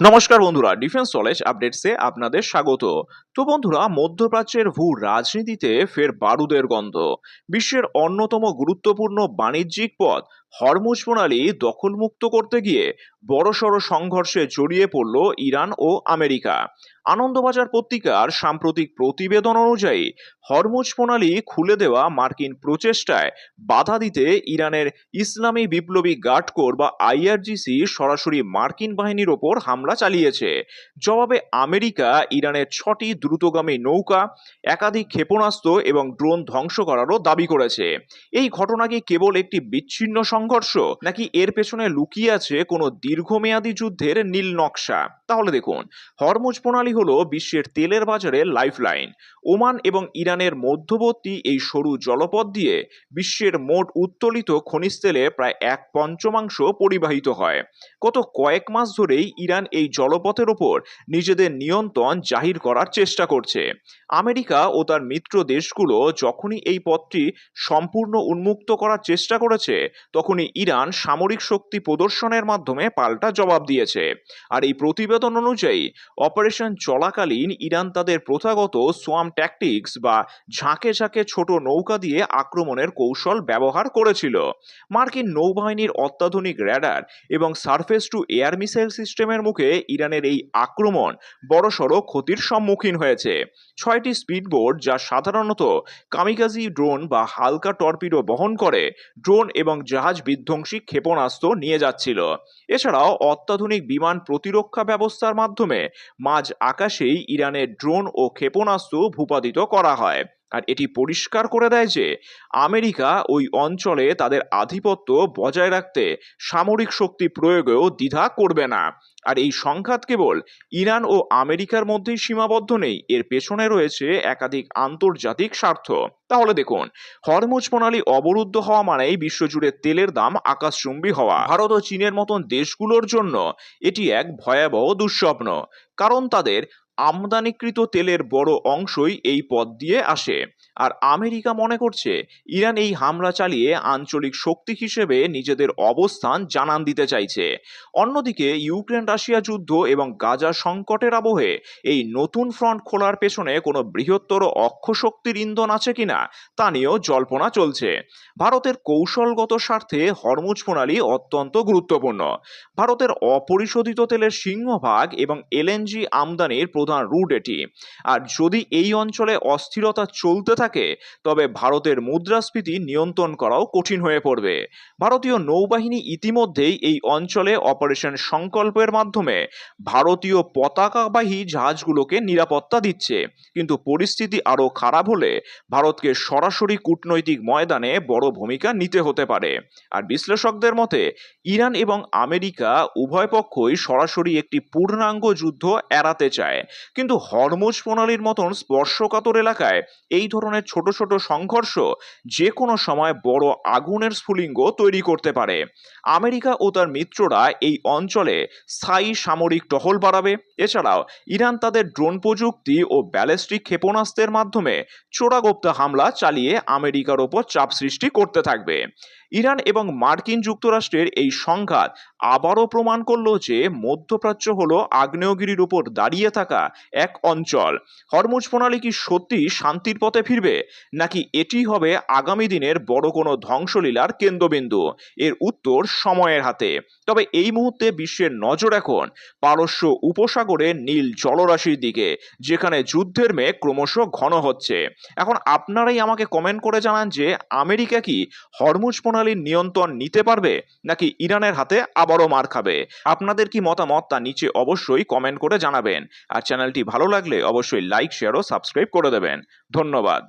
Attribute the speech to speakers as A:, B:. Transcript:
A: নমস্কার বন্ধুরা, defence knowledge আপডেটসে আপনাদের স্বাগত। তো বন্ধুরা, মধ্যপ্রাচ্যের ভূ রাজনীতিতে ফের বারুদের গন্ধ। বিশ্বের অন্যতম গুরুত্বপূর্ণ বাণিজ্যিক পথ হরমুজ প্রণালী দখলমুক্ত করতে গিয়ে বড়সড় সংঘর্ষে জড়িয়ে পড়ল ইরান ও আমেরিকা। আনন্দবাজার পত্রিকার সাম্প্রতিক প্রতিবেদন অনুযায়ী হরমুজ প্রণালী খুলে দেওয়া মার্কিন প্রচেষ্টায় বাধা দিতে ইরানের ইসলামী বিপ্লবী গার্ড কোর বা আইআরজিসি সরাসরি মার্কিন বাহিনীর ওপর হামলা চালিয়েছে। জবাবে আমেরিকা ইরানের 6টি দ্রুতগামী নৌকা, একাধিক ক্ষেপণাস্ত্র এবং ড্রোন ধ্বংস করারও দাবি করেছে। এই ঘটনা কি কেবল একটি বিচ্ছিন্ন সংঘর্ষ, নাকি এর পেছনে লুকিয়ে আছে কোনো দীর্ঘমেয়াদী যুদ্ধের নীল নকশা? তাহলে দেখুন, হরমুজ প্রণালী হলো বিশ্বের তেলের বাজারে লাইফলাইন। ওমান এবং ইরানের মধ্যবর্তী এই সরু জলপথ দিয়ে বিশ্বের মোট উত্তোলিত খনিজ তেলে প্রায় 1/5 পরিবাহিত হয়। গত কয়েক মাস ধরেই ইরান এই জলপথের ওপর নিজেদের নিয়ন্ত্রণ জাহির করার চেষ্টা করছে। আমেরিকা ও তার মিত্র দেশগুলো যখনই এই পথটি সম্পূর্ণ উন্মুক্ত করার চেষ্টা করেছে, তখনই ইরান সামরিক শক্তি প্রদর্শনের মাধ্যমে পাল্টা জবাব দিয়েছে। আর এই প্রতিবেদন অনুযায়ী অপারেশন চলাকালীন ইরান তাদের প্রথাগত সোয়াম ট্যাকটিক্স বা ঝাঁকে ঝাঁকে ছোট নৌকা দিয়ে আক্রমণের কৌশল ব্যবহার করেছিল। মার্কিন নৌবাহিনীর অত্যাধুনিক র্যাডার এবং সারফেস টু এয়ার মিসাইল সিস্টেমের মুখে ইরানের এই আক্রমণ বড়সড় ক্ষতির সম্মুখীন হয়েছে। 6টি স্পিডবোট, যা সাধারণত কামিকাজি ড্রোন বা হালকা টর্পিডো বহন করে, ড্রোন এবং জাহাজ বিধ্বংসী ক্ষেপণাস্ত্র নিয়ে যাচ্ছিল। এছাড়াও অত্যাধুনিক বিমান প্রতিরক্ষা ব্যবস্থার মাধ্যমে মাঝ আকাশেই ইরানের ড্রোন ও ক্ষেপণাস্ত্র ভূপাতিত করা হয়। আর এটি পরিষ্কার করে দেয় যে আমেরিকা ওই অঞ্চলে তাদের আধিপত্য বজায় রাখতে সামরিক শক্তি প্রয়োগেও দ্বিধা করবে না। আর এই সংঘাত কেবল ইরান ও আমেরিকার মধ্যেই সীমাবদ্ধ নেই, এর পেছনে রয়েছে একাধিক আন্তর্জাতিক স্বার্থ। তাহলে দেখুন, হরমুজ প্রণালী অবরুদ্ধ হওয়া মানেই বিশ্বজুড়ে তেলের দাম আকাশচুম্বী হওয়া। ভারত ও চীনের মতন দেশগুলোর জন্য এটি এক ভয়াবহ দুঃস্বপ্ন, কারণ তাদের আমদানিকৃত তেলের বড় অংশই এই পথ দিয়ে আসে। আর আমেরিকা মনে করছে ইরান এই হামলা চালিয়ে আঞ্চলিক শক্তি হিসেবে নিজেদের অবস্থান জানান দিতে চাইছে। অন্যদিকে ইউক্রেন রাশিয়া যুদ্ধ এবং গাজা সংকটের আবহে এই নতুন ফ্রন্ট খোলার পেছনে কোনো বৃহত্তর অক্ষশক্তির ইন্ধন আছে কিনা তা নিয়েও জল্পনা চলছে। ভারতের কৌশলগত স্বার্থে হরমুজ প্রণালী অত্যন্ত গুরুত্বপূর্ণ। ভারতের অপরিশোধিত তেলের সিংহভাগ এবং এলএনজি আমদানির প্রধান রুট এটি। আর যদি এই অঞ্চলে অস্থিরতা চলতে থাকে, তবে ভারতের মুদ্রাস্ফীতি নিয়ন্ত্রণ করাও কঠিন হয়ে পড়বে। ভারতীয় নৌবাহিনী ইতিমধ্যেই এই অঞ্চলে অপারেশন সংকল্পের মাধ্যমে ভারতীয় পতাকাবাহী জাহাজগুলোকে নিরাপত্তা দিচ্ছে। কিন্তু পরিস্থিতি আরও খারাপ হলে ভারতকে সরাসরি কূটনৈতিক ময়দানে বড় ভূমিকা নিতে হতে পারে। আর বিশ্লেষকদের মতে ইরান এবং আমেরিকা উভয় পক্ষই সরাসরি একটি পূর্ণাঙ্গ যুদ্ধ এড়াতে চায়, কিন্তু হরমুজ প্রণালীর মতন স্পর্শকাতর এলাকায় এই ধরনের ছোট ছোট সংঘর্ষ যে কোনো সময় বড় আগুনের স্ফুলিঙ্গ তৈরি করতে পারে। আমেরিকা ও তার মিত্ররা এই অঞ্চলে স্থায়ী সামরিক টহল বাড়াবে। এছাড়াও ইরান তাদের ড্রোন প্রযুক্তি ও ব্যালিস্টিক ক্ষেপণাস্ত্রের মাধ্যমে চোরাগোপ্তা হামলা চালিয়ে আমেরিকার ওপর চাপ সৃষ্টি করতে থাকবে। ইরান এবং মার্কিন যুক্তরাষ্ট্রের এই সংঘাত আবারও প্রমাণ করল যে মধ্যপ্রাচ্য হলো আগ্নেয়গিরির উপর দাঁড়িয়ে থাকা এক অঞ্চল। হরমুজ প্রণালী কি সত্যি শান্তির পথে ফিরবে, নাকি এটি হবে আগামী দিনের বড় কোনো ধ্বংসলীলার কেন্দ্রবিন্দু? এর উত্তর সময়ের হাতে। তবে এই মুহূর্তে বিশ্বের নজর এখন পারস্য উপসাগরের নীল জলরাশির দিকে, যেখানে যুদ্ধের মেঘ ক্রমশ ঘন হচ্ছে। এখন আপনারাই আমাকে কমেন্ট করে জানান যে আমেরিকা কি হরমুজ প্রণালীর নিয়ন্ত্রণ নিতে পারবে, নাকি ইরানের হাতে আবারও মার খাবে? আপনাদের কি মতামত তা নিচে অবশ্যই কমেন্ট করে জানাবেন। আর চ্যানেলটি ভালো লাগলে অবশ্যই লাইক, শেয়ার ও সাবস্ক্রাইব করে দেবেন। ধন্যবাদ।